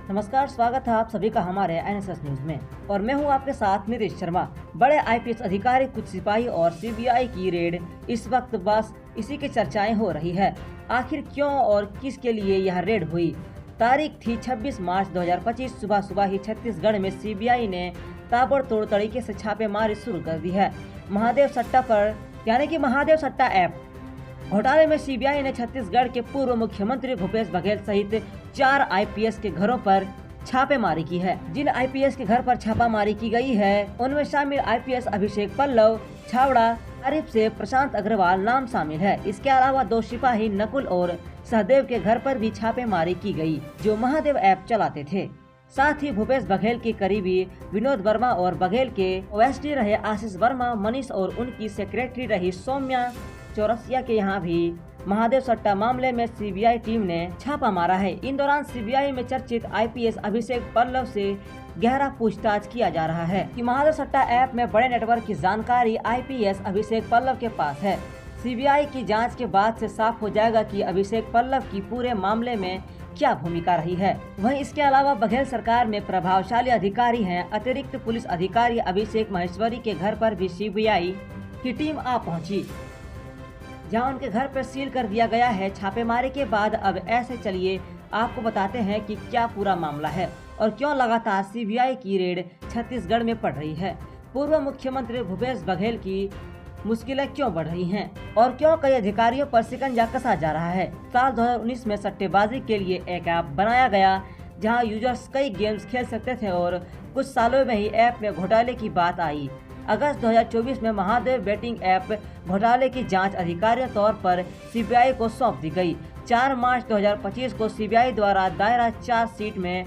नमस्कार, स्वागत है आप सभी का हमारे एनएसएस न्यूज में और मैं हूं आपके साथ नीतीश शर्मा। बड़े आईपीएस अधिकारी, कुछ सिपाही और सीबीआई की रेड इस वक्त बस इसी की चर्चाएं हो रही है। आखिर क्यों और किसके लिए यह रेड हुई? तारीख थी 26 मार्च 2025। सुबह ही छत्तीसगढ़ में सीबीआई ने ताबड़तोड़ तरीके से छापेमारी शुरू कर दी है। महादेव सट्टा पर यानी कि महादेव सट्टा ऐप घोटाले में सीबीआई ने छत्तीसगढ़ के पूर्व मुख्यमंत्री भूपेश बघेल सहित 4 आईपीएस के घरों पर छापेमारी की है। जिन आईपीएस के घर पर छापामारी की गई है उनमें शामिल आईपीएस अभिषेक पल्लव, छावड़ा, आरिफ से प्रशांत अग्रवाल नाम शामिल है। इसके अलावा 2 सिपाही नकुल और सहदेव के घर पर भी छापेमारी की गई, जो महादेव ऐप चलाते थे। साथ ही भूपेश बघेल के करीबी विनोद वर्मा और बघेल के ओएसडी रहे आशीष वर्मा, मनीष और उनकी सेक्रेटरी रही सौम्या चौरसिया के यहाँ भी महादेव सट्टा मामले में सीबीआई टीम ने छापा मारा है। इन दौरान सीबीआई में चर्चित आईपीएस अभिषेक पल्लव से गहरा पूछताछ किया जा रहा है कि महादेव सट्टा ऐप में बड़े नेटवर्क की जानकारी आईपीएस अभिषेक पल्लव के पास है। सीबीआई की जांच के बाद से साफ हो जाएगा कि अभिषेक पल्लव की पूरे मामले में क्या भूमिका रही है। वहीं इसके अलावा बघेल सरकार में प्रभावशाली अधिकारी हैं। अतिरिक्त पुलिस अधिकारी अभिषेक महेश्वरी के घर पर भी सीबीआई की टीम आ पहुंची, जहां उनके घर पर सील कर दिया गया है। छापेमारी के बाद अब ऐसे चलिए आपको बताते हैं कि क्या पूरा मामला है और क्यों लगातार सीबीआई की रेड छत्तीसगढ़ में पड़ रही है। पूर्व मुख्यमंत्री भूपेश बघेल की मुश्किलें क्यों बढ़ रही हैं और क्यों कई अधिकारियों पर शिकंजा कसा जा रहा है। साल 2019 में सट्टेबाजी के लिए एक ऐप बनाया गया, जहां यूजर्स कई गेम्स खेल सकते थे और कुछ सालों में ही ऐप में घोटाले की बात आई। अगस्त 2024 में महादेव बेटिंग ऐप घोटाले की जांच अधिकारियों तौर पर सीबीआई को सौंप दी गई। 4 मार्च 2025 को सीबीआई द्वारा दायरा चार्जशीट में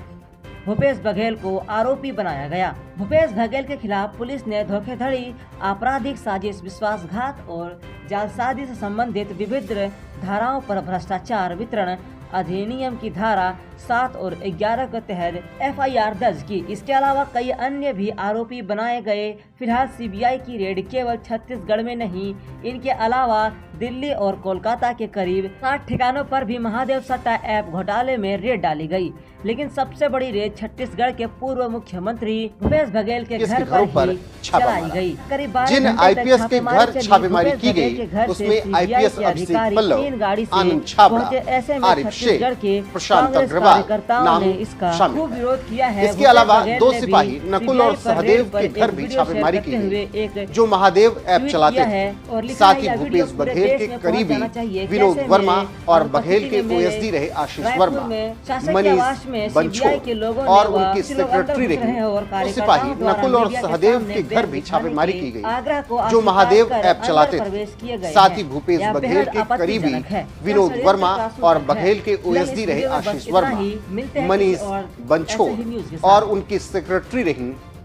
भूपेश बघेल को आरोपी बनाया गया। भूपेश बघेल के खिलाफ पुलिस ने धोखाधड़ी, आपराधिक साजिश, विश्वासघात और जालसाजी से संबंधित विभिन्न धाराओं पर भ्रष्टाचार वितरण अधिनियम की धारा 7 और 11 के तहत एफआईआर दर्ज की। इसके अलावा कई अन्य भी आरोपी बनाए गए। फिलहाल सीबीआई की रेड केवल छत्तीसगढ़ में नहीं, इनके अलावा दिल्ली और कोलकाता के करीब 60 ठिकानों पर भी महादेव सट्टा ऐप घोटाले में रेड डाली गई। लेकिन सबसे बड़ी रेड छत्तीसगढ़ के पूर्व मुख्यमंत्री भूपेश बघेल के घर पर चलाई गई। करीब 12 घंटे आईपीएस के घर छापेमारी की गई, उसमें आईपीएस अभिषेक पल्लव, 3 गाड़ी से आनंद छाबड़ा, ऐसे में छत्तीसगढ़ के प्रशांत कांग्रेस कार्यकर्ताओं ने इसका खूब विरोध किया है। इसके अलावा 2 सिपाही नकुल और सहदेव के घर भी छापेमारी की गई, जो महादेव ऐप चलाते थे। साथ ही भूपेश बघेल के करीबी विनोद वर्मा और बघेल के ओएसडी रहे आशीष वर्मा, मनीष बंछो और उनकी सेक्रेटरी रही सिपाही नकुल और सहदेव के घर भी छापेमारी की गई, जो महादेव ऐप चलाते थे। साथ ही भूपेश बघेल के करीबी विनोद वर्मा और बघेल के ओएसडी रहे आशीष वर्मा, मनीष बंछो और उनकी सेक्रेटरी रही